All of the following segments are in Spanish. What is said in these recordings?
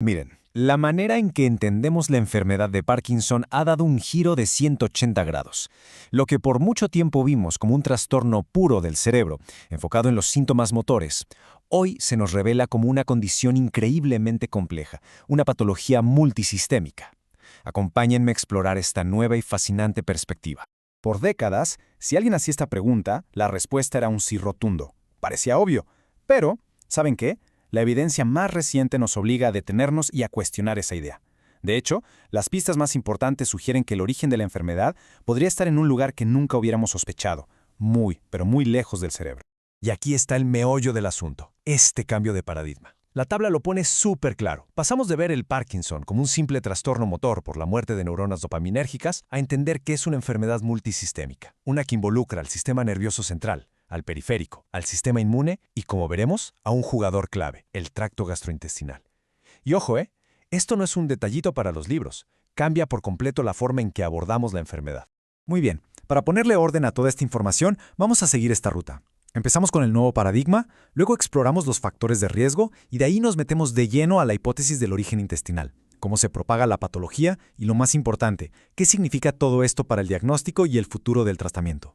Miren, la manera en que entendemos la enfermedad de Parkinson ha dado un giro de 180 grados. Lo que por mucho tiempo vimos como un trastorno puro del cerebro, enfocado en los síntomas motores, hoy se nos revela como una condición increíblemente compleja, una patología multisistémica. Acompáñenme a explorar esta nueva y fascinante perspectiva. Por décadas, si alguien hacía esta pregunta, la respuesta era un sí rotundo. Parecía obvio. Pero, ¿saben qué? La evidencia más reciente nos obliga a detenernos y a cuestionar esa idea. De hecho, las pistas más importantes sugieren que el origen de la enfermedad podría estar en un lugar que nunca hubiéramos sospechado, muy, pero muy lejos del cerebro. Y aquí está el meollo del asunto, este cambio de paradigma. La tabla lo pone súper claro. Pasamos de ver el Parkinson como un simple trastorno motor por la muerte de neuronas dopaminérgicas a entender que es una enfermedad multisistémica, una que involucra al sistema nervioso central, al periférico, al sistema inmune y, como veremos, a un jugador clave, el tracto gastrointestinal. Y ojo, esto no es un detallito para los libros. Cambia por completo la forma en que abordamos la enfermedad. Muy bien, para ponerle orden a toda esta información, vamos a seguir esta ruta. Empezamos con el nuevo paradigma, luego exploramos los factores de riesgo y de ahí nos metemos de lleno a la hipótesis del origen intestinal, cómo se propaga la patología y, lo más importante, qué significa todo esto para el diagnóstico y el futuro del tratamiento.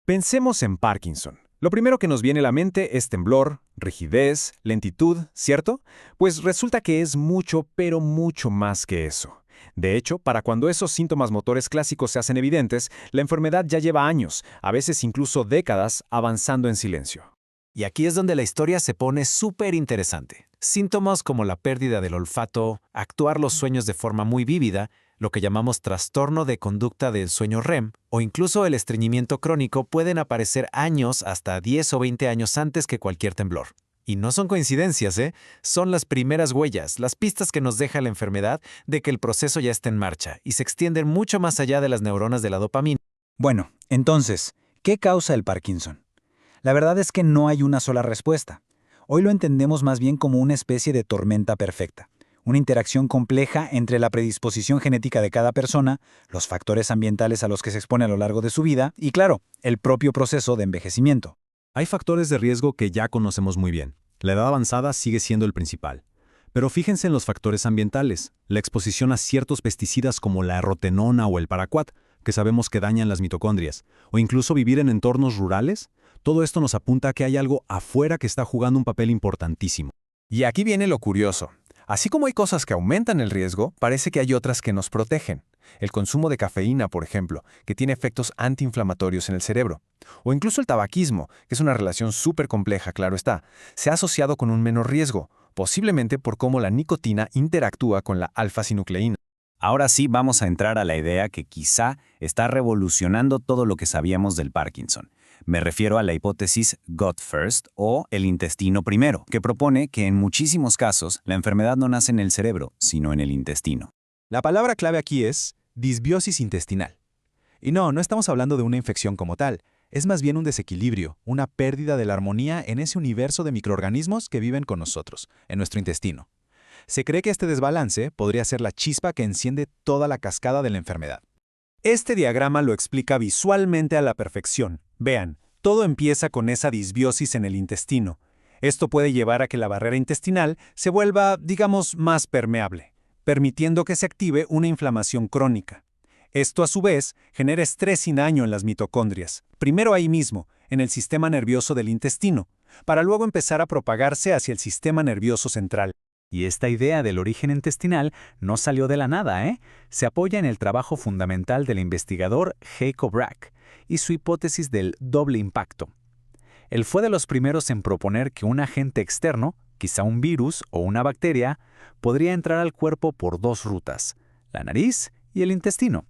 Pensemos en Parkinson. Lo primero que nos viene a la mente es temblor, rigidez, lentitud, ¿cierto? Pues resulta que es mucho, pero mucho más que eso. De hecho, para cuando esos síntomas motores clásicos se hacen evidentes, la enfermedad ya lleva años, a veces incluso décadas, avanzando en silencio. Y aquí es donde la historia se pone súper interesante. Síntomas como la pérdida del olfato, actuar los sueños de forma muy vívida, lo que llamamos trastorno de conducta del sueño REM, o incluso el estreñimiento crónico pueden aparecer años hasta 10 o 20 años antes que cualquier temblor. Y no son coincidencias, son las primeras huellas, las pistas que nos deja la enfermedad de que el proceso ya está en marcha y se extienden mucho más allá de las neuronas de la dopamina. Bueno, entonces, ¿qué causa el Parkinson? La verdad es que no hay una sola respuesta. Hoy lo entendemos más bien como una especie de tormenta perfecta, una interacción compleja entre la predisposición genética de cada persona, los factores ambientales a los que se expone a lo largo de su vida y, claro, el propio proceso de envejecimiento. Hay factores de riesgo que ya conocemos muy bien. La edad avanzada sigue siendo el principal. Pero fíjense en los factores ambientales, la exposición a ciertos pesticidas como la rotenona o el paraquat, que sabemos que dañan las mitocondrias, o incluso vivir en entornos rurales. Todo esto nos apunta a que hay algo afuera que está jugando un papel importantísimo. Y aquí viene lo curioso. Así como hay cosas que aumentan el riesgo, parece que hay otras que nos protegen. El consumo de cafeína, por ejemplo, que tiene efectos antiinflamatorios en el cerebro. O incluso el tabaquismo, que es una relación súper compleja, claro está, se ha asociado con un menor riesgo, posiblemente por cómo la nicotina interactúa con la alfa-sinucleína. Ahora sí vamos a entrar a la idea que quizá está revolucionando todo lo que sabíamos del Parkinson. Me refiero a la hipótesis gut first o el intestino primero, que propone que en muchísimos casos la enfermedad no nace en el cerebro, sino en el intestino. La palabra clave aquí es disbiosis intestinal. Y no estamos hablando de una infección como tal, es más bien un desequilibrio, una pérdida de la armonía en ese universo de microorganismos que viven con nosotros, en nuestro intestino. Se cree que este desbalance podría ser la chispa que enciende toda la cascada de la enfermedad. Este diagrama lo explica visualmente a la perfección. Vean, todo empieza con esa disbiosis en el intestino. Esto puede llevar a que la barrera intestinal se vuelva, digamos, más permeable, permitiendo que se active una inflamación crónica. Esto, a su vez, genera estrés sin daño en las mitocondrias, primero ahí mismo, en el sistema nervioso del intestino, para luego empezar a propagarse hacia el sistema nervioso central. Y esta idea del origen intestinal no salió de la nada, Se apoya en el trabajo fundamental del investigador Jacob Brack y su hipótesis del doble impacto. Él fue de los primeros en proponer que un agente externo, quizá un virus o una bacteria, podría entrar al cuerpo por dos rutas, la nariz y el intestino,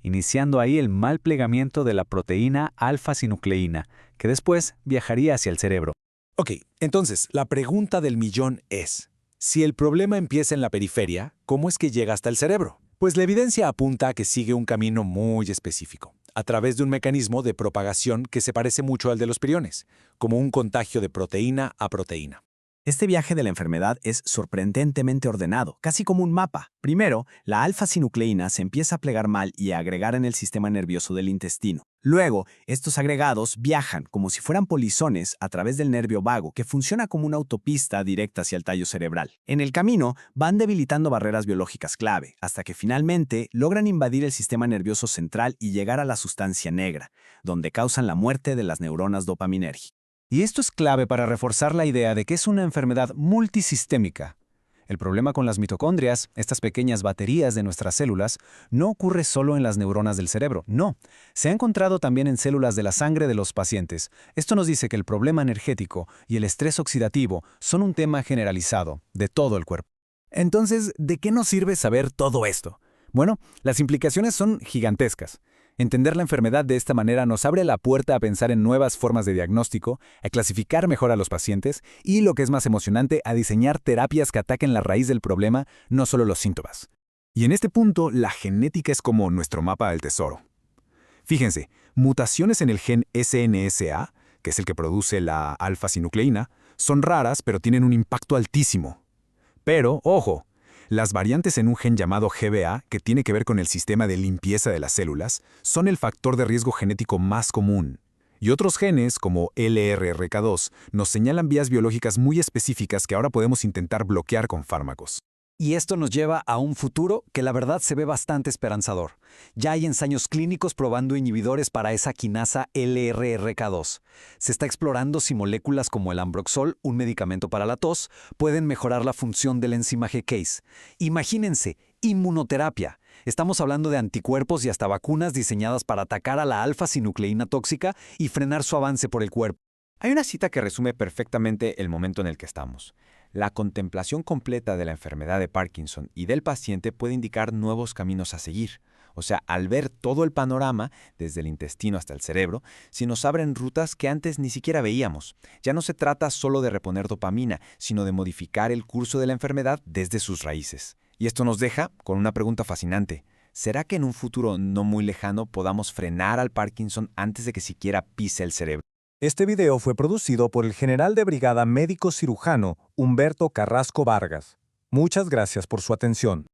iniciando ahí el mal plegamiento de la proteína alfa-sinucleína, que después viajaría hacia el cerebro. Ok, entonces, la pregunta del millón es, si el problema empieza en la periferia, ¿cómo es que llega hasta el cerebro? Pues la evidencia apunta a que sigue un camino muy específico, a través de un mecanismo de propagación que se parece mucho al de los priones, como un contagio de proteína a proteína. Este viaje de la enfermedad es sorprendentemente ordenado, casi como un mapa. Primero, la alfa-sinucleína se empieza a plegar mal y a agregar en el sistema nervioso del intestino. Luego, estos agregados viajan como si fueran polizones a través del nervio vago, que funciona como una autopista directa hacia el tallo cerebral. En el camino, van debilitando barreras biológicas clave, hasta que finalmente logran invadir el sistema nervioso central y llegar a la sustancia negra, donde causan la muerte de las neuronas dopaminérgicas. Y esto es clave para reforzar la idea de que es una enfermedad multisistémica. El problema con las mitocondrias, estas pequeñas baterías de nuestras células, no ocurre solo en las neuronas del cerebro, no. Se ha encontrado también en células de la sangre de los pacientes. Esto nos dice que el problema energético y el estrés oxidativo son un tema generalizado de todo el cuerpo. Entonces, ¿de qué nos sirve saber todo esto? Bueno, las implicaciones son gigantescas. Entender la enfermedad de esta manera nos abre la puerta a pensar en nuevas formas de diagnóstico, a clasificar mejor a los pacientes y, lo que es más emocionante, a diseñar terapias que ataquen la raíz del problema, no solo los síntomas. Y en este punto, la genética es como nuestro mapa del tesoro. Fíjense, mutaciones en el gen SNSA, que es el que produce la alfa-sinucleína, son raras pero tienen un impacto altísimo. Pero, ojo, las variantes en un gen llamado GBA, que tiene que ver con el sistema de limpieza de las células, son el factor de riesgo genético más común. Y otros genes, como LRRK2, nos señalan vías biológicas muy específicas que ahora podemos intentar bloquear con fármacos. Y esto nos lleva a un futuro que la verdad se ve bastante esperanzador. Ya hay ensayos clínicos probando inhibidores para esa quinasa LRRK2. Se está explorando si moléculas como el Ambroxol, un medicamento para la tos, pueden mejorar la función de la enzima GCase. Imagínense, inmunoterapia. Estamos hablando de anticuerpos y hasta vacunas diseñadas para atacar a la alfa-sinucleína tóxica y frenar su avance por el cuerpo. Hay una cita que resume perfectamente el momento en el que estamos. La contemplación completa de la enfermedad de Parkinson y del paciente puede indicar nuevos caminos a seguir. O sea, al ver todo el panorama, desde el intestino hasta el cerebro, se nos abren rutas que antes ni siquiera veíamos. Ya no se trata solo de reponer dopamina, sino de modificar el curso de la enfermedad desde sus raíces. Y esto nos deja con una pregunta fascinante. ¿Será que en un futuro no muy lejano podamos frenar al Parkinson antes de que siquiera pise el cerebro? Este video fue producido por el general de brigada médico cirujano Humberto Carrasco Vargas. Muchas gracias por su atención.